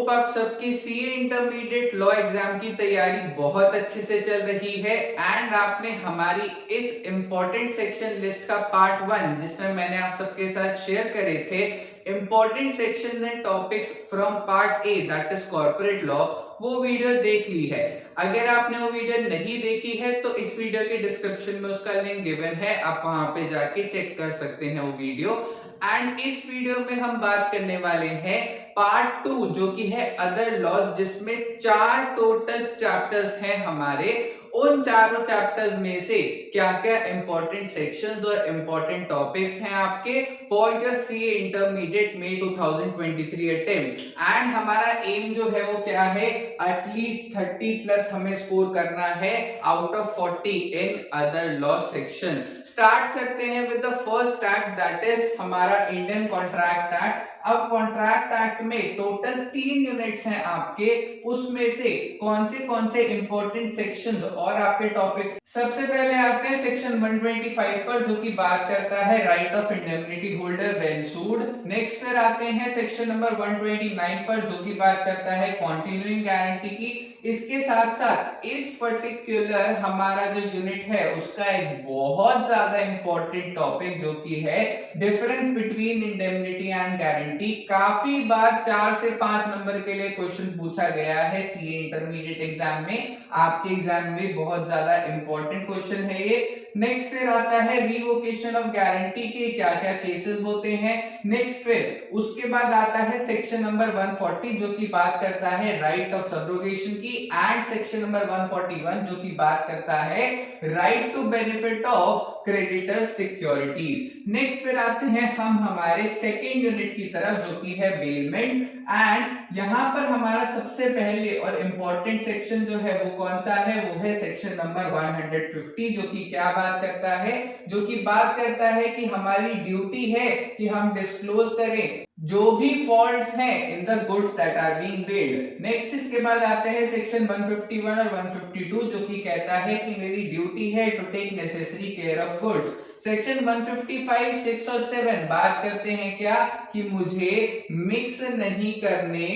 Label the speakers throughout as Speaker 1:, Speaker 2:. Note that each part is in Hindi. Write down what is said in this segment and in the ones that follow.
Speaker 1: होप आप सबकी सीए इंटरमीडिएट लॉ एग्जाम की तैयारी बहुत अच्छे से चल रही है एंड आपने हमारी इस इम्पोर्टेंट सेक्शन लिस्ट का पार्ट 1 जिसमें मैंने आप सबके साथ शेयर करे थे important sections and topics from part A that is corporate law, वो वीडियो देख ली है। अगर आपने वो वीडियो नहीं देखी है तो इस वीडियो के डिस्क्रिप्शन में उसका लिंक गिवन है, आप वहां पे जाके चेक कर सकते हैं वो वीडियो। एंड इस वीडियो में हम बात करने वाले हैं पार्ट 2 जो कि है अदर लॉज, जिसमें 4 टोटल चैप्टर्स हैं हमारे। उन चारों चैप्टर्स में से क्या क्या इंपॉर्टेंट सेक्शंस और इंपॉर्टेंट टॉपिक्स हैं आपके फॉर योर सीए इंटरमीडिएट में 2023 अटेम्प्ट। एंड हमारा एम जो है वो क्या है, एटलीस्ट 30 प्लस हमें स्कोर करना है out of 40 in other law section. Start करते हैं with the first act that is हमारा इंडियन कॉन्ट्रैक्ट एक्ट। अब कॉन्ट्रैक्ट एक्ट में टोटल 3 यूनिट्स हैं आपके, उसमें से कौन से इंपॉर्टेंट सेक्शंस और आपके टॉपिक्स। सबसे पहले आते हैं सेक्शन 125 पर जो कि बात करता है right of indemnity holder when sued. Next फिर आते हैं सेक्शन नंबर 129 पर जो कि बात करता है कॉन्टिन्यूइंग गारंटी की। इसके साथ साथ इस पर्टिकुलर हमारा जो यूनिट है उसका एक बहुत ज्यादा इंपॉर्टेंट टॉपिक जो कि है difference between indemnity and guarantee. काफी बार 4 से 5 नंबर के लिए क्वेश्चन पूछा गया है सीए इंटरमीडिएट एग्जाम में, आपके एग्जाम में बहुत ज्यादा इंपॉर्टेंट क्वेश्चन है ये। नेक्स्ट फिर आता है रिवोकेशन ऑफ गारंटी के क्या क्या केसेस होते हैं। नेक्स्ट फिर उसके बाद आता है सेक्शन नंबर 140 जो कि बात करता है राइट ऑफ सब्रोगेशन की, एंड सेक्शन नंबर 141 जो कि बात करता है right to benefit of creditor securities. Next फिर आते हैं हम हमारे सेकेंड यूनिट की तरफ जो कि है बेलमेंट। एंड यहाँ पर हमारा सबसे पहले और इंपॉर्टेंट सेक्शन जो है वो कौन सा है, वो है सेक्शन नंबर 150 जो कि क्या बात करता है, जो कि बात करता है कि हमारी ड्यूटी है कि हम डिस्क्लोज करें जो भी फॉल्ट्स हैं in the goods that are being build. Next इसके बाद आते हैं सेक्शन 151 और 152 जो कि कहता है कि मेरी ड्यूटी है to take necessary care of goods. Section 155, 6 और 7 बात करते हैं क्या, कि मुझे मिक्स नहीं करने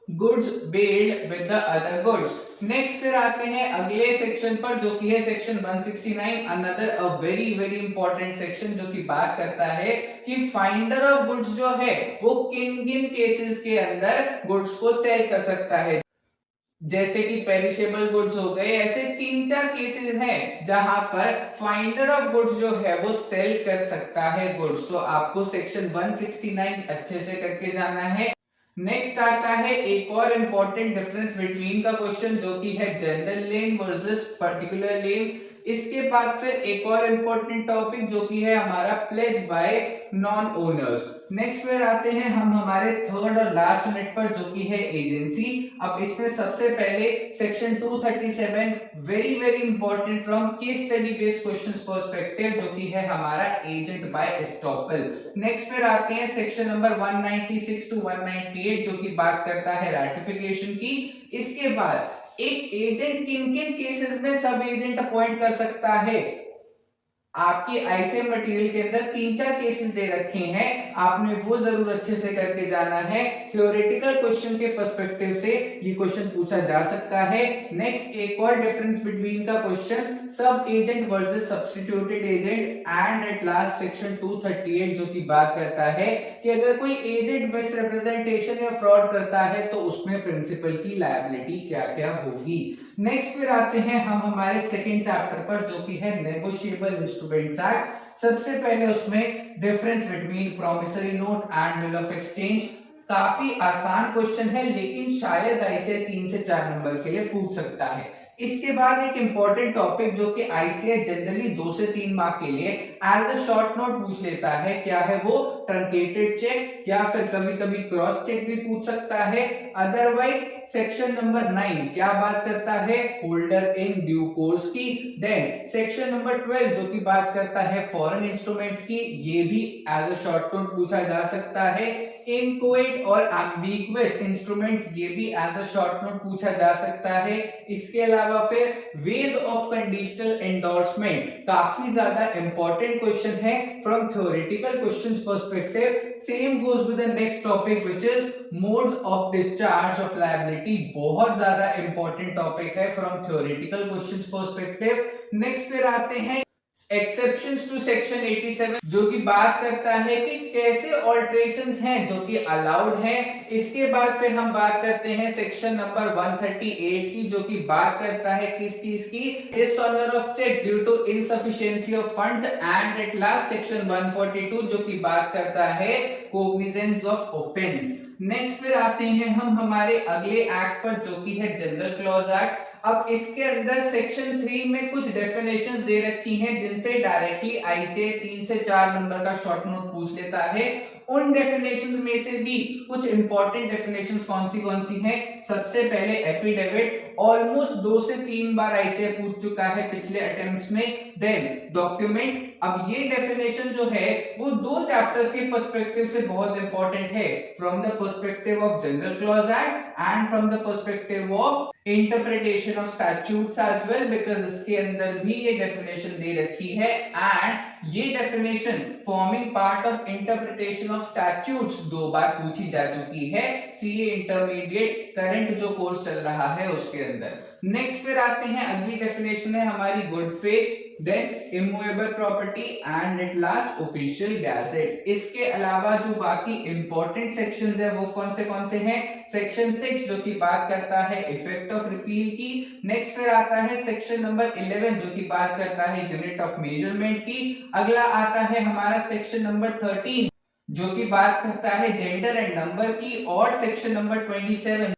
Speaker 1: goods build with the other goods. Next फिर आते हैं अगले सेक्शन पर जो कि है section 169, another a very very important section जो कि बात करता है कि फाइंडर ऑफ गुड्स जो है वो किन किन केसेस के अंदर गुड्स को सेल कर सकता है। जैसे कि पेरिशेबल गुड्स हो गए, ऐसे 3-4 केसेस हैं जहां पर फाइंडर ऑफ गुड्स जो है वो सेल कर सकता है गुड्स। तो आपको सेक्शन 169 अच्छे से करके जाना है। नेक्स्ट आता है एक और इंपॉर्टेंट डिफरेंस बिटवीन का क्वेश्चन जो कि है जनरल लेन वर्सेस पर्टिकुलर लेन। इसके बाद फिर एक और इंपॉर्टेंट टॉपिक जो कि है हमारा pledge by non owners. Next फिर आते हैं हम हमारे थर्ड और लास्ट यूनिट पर जो कि है एजेंसी। अब इसमें सबसे पहले section 237 very very important from case study based questions perspective जो कि है हमारा एजेंट बाय एस्टॉपल। नेक्स्ट फिर आते हैं सेक्शन नंबर 196 टू 198 जो कि बात करता है रैटिफिकेशन की। इसके बाद एक एजेंट किन किन केसेस में सब एजेंट अपॉइंट कर सकता है। आपकी आईसीएम मटेरियल के अंदर 3-4 केसेस दे रखे हैं, आपने वो जरूर अच्छे से करके जाना है। थ्योरेटिकल क्वेश्चन के पर्सपेक्टिव से ये क्वेश्चन पूछा जा सकता है। नेक्स्ट एक और डिफरेंस बिटवीन का क्वेश्चन सब agent versus substituted agent. And at last section 238 जो की बात करता है कि अगर कोई एजेंट मिसरिप्रेजेंटेशन या फ्रॉड करता है तो उसमें प्रिंसिपल की लायबिलिटी क्या क्या होगी। नेक्स्ट फिर आते हैं हम हमारे सेकंड चैप्टर पर जो कि है नेगोशिएबल इंस्ट्रूमेंट्स एक्ट। सबसे पहले उसमें difference between promissory note and bill of exchange. काफी आसान क्वेश्चन है लेकिन शायद ऐसे 3 से 4 नंबर के लिए पूछ सकता है। इसके बाद एक इंपॉर्टेंट टॉपिक जो कि आईसीएस जनरली 2 से 3 मार्क के लिए एज अ शॉर्ट नोट पूछ लेता है, क्या है वो, ट्रंकेटेड चेक या फिर कभी कभी क्रॉस चेक भी पूछ सकता है। अदरवाइज सेक्शन नंबर 9 क्या बात करता है, होल्डर इन ड्यू कोर्स की। देन सेक्शन नंबर 12 जो की बात करता है फॉरेन इंस्ट्रूमेंट्स की, ये भी एज अ शॉर्ट नोट पूछा जा सकता है। इनकोएट और एम्बिगुअस इंस्ट्रूमेंट्स, ये भी एज अ शॉर्ट नोट पूछा जा सकता है। इसके अलावा फिर वेज ऑफ कंडीशनल एंडोर्समेंट, काफी ज्यादा इंपॉर्टेंट क्वेश्चन है from theoretical questions perspective. Same goes with the next topic which is modes of discharge of liability, बहुत ज्यादा इंपॉर्टेंट टॉपिक है from theoretical questions perspective. Next फिर आते हैं एक्सेप्शंस टू सेक्शन 87, जो कि बात करता है कि कैसे ऑल्टरेशंस हैं जो कि अलाउड हैं। इसके बाद फिर हम बात करते हैं सेक्शन नंबर 138 की, जो कि बात करता है किस चीज की, dishonour of cheque due to insufficiency of funds. And at last section 142 जो कि बात करता है कॉग्निजेंस ऑफ ऑफेंस। नेक्स्ट फिर आते हैं हम हमारे अगले एक्ट पर, जो कि है जनरल क्लॉज एक्ट। अब इसके अंदर सेक्शन 3 में कुछ डेफिनेशंस दे रखी हैं जिनसे डायरेक्टली आईसीए 3 से 4 नंबर का शॉर्ट नोट पूछ लेता है। उन डेफिनेशंस में से भी कुछ इंपॉर्टेंट डेफिनेशंस कौन सी हैं? सबसे पहले एफिडेविट, ऑलमोस्ट 2 से 3 बार आईसीए पूछ चुका है पिछले अटेम्प्ट्स में। देन डॉक्यूमेंट, अब ये डेफिनेशन जो है वो 2 चैप्टर्स के पर्सपेक्टिव से बहुत इंपॉर्टेंट है, from the perspective of general clause act and from the perspective of interpretation of statutes as well, because इसके अंदर भी ये डेफिनेशन दे रखी है। एंड ये definition forming part of interpretation of statutes 2 बार पूछी जा चुकी है सीए इंटरमीडिएट करंट जो कोर्स चल रहा है उसके अंदर। नेक्स्ट फिर आते हैं, अगली डेफिनेशन है हमारी good faith, then immovable property and at last official gazette. इसके अलावा जो बाकी इंपॉर्टेंट सेक्शंस है वो कौन से हैं? सेक्शन 6 जो की बात करता है इफेक्ट ऑफ रिपील की। नेक्स्ट फिर आता है सेक्शन नंबर 11 जो की बात करता है यूनिट ऑफ मेजरमेंट की। अगला आता है हमारा सेक्शन नंबर 13 जो की बात करता है जेंडर एंड नंबर की, और सेक्शन नंबर 27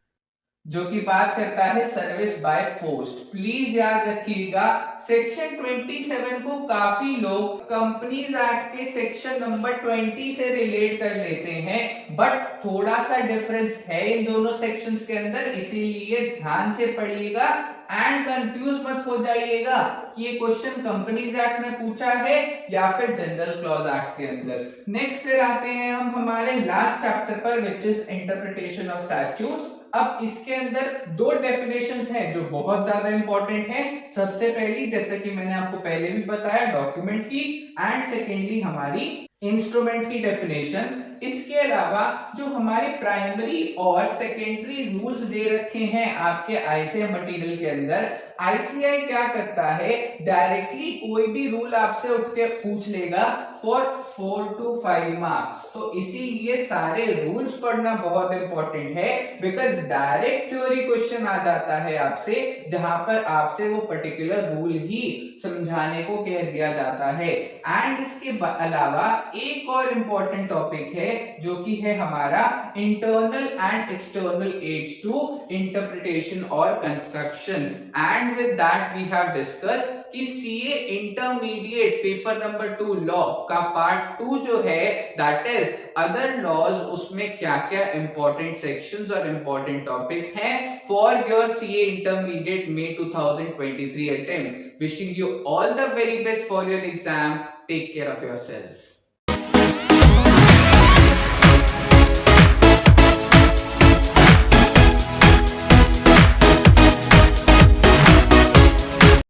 Speaker 1: जो की बात करता है सर्विस बाय पोस्ट। प्लीज याद रखिएगा सेक्शन 27 को काफी लोग कंपनीज एक्ट के सेक्शन नंबर 20 से रिलेट कर लेते हैं, बट थोड़ा सा डिफरेंस है इन दोनों सेक्शंस के अंदर, इसीलिए ध्यान से पढ़िएगा एंड कंफ्यूज मत हो जाइएगा कि ये क्वेश्चन कंपनीज एक्ट में पूछा है या फिर जनरल क्लॉज एक्ट के अंदर। नेक्स्ट फिर आते हैं हम हमारे लास्ट चैप्टर पर which is interpretation of statutes. अब इसके अंदर 2 डेफिनेशंस हैं जो बहुत ज्यादा इंपॉर्टेंट है। सबसे पहली, जैसे कि मैंने आपको पहले भी बताया, डॉक्यूमेंट की, एंड सेकेंडली हमारी इंस्ट्रूमेंट की डेफिनेशन। इसके अलावा जो हमारे प्राइमरी और सेकेंडरी रूल्स दे रखे हैं आपके आईसीए मटेरियल के अंदर, आईसीआई क्या करता है, डायरेक्टली कोई भी रूल आपसे उठ के पूछ लेगा फॉर 4 to 5 मार्क्स। तो इसीलिए सारे रूल्स पढ़ना बहुत इंपॉर्टेंट है, बिकॉज डायरेक्ट थ्योरी क्वेश्चन आ जाता है आपसे, जहां पर आपसे वो पर्टिकुलर रूल ही समझाने को कह दिया जाता है। एंड इसके अलावा एक और इंपॉर्टेंट टॉपिक है जो कि है हमारा internal and external aids to interpretation और construction. And with that we have discussed कि CA intermediate paper number 2 law का पार्ट 2 जो है दैट इज अदर लॉज, उसमें क्या क्या इंपॉर्टेंट सेक्शंस और इंपॉर्टेंट टॉपिक्स हैं for your CA intermediate May 2023 attempt. Wishing you all the very best for your exam. Take care of yourselves.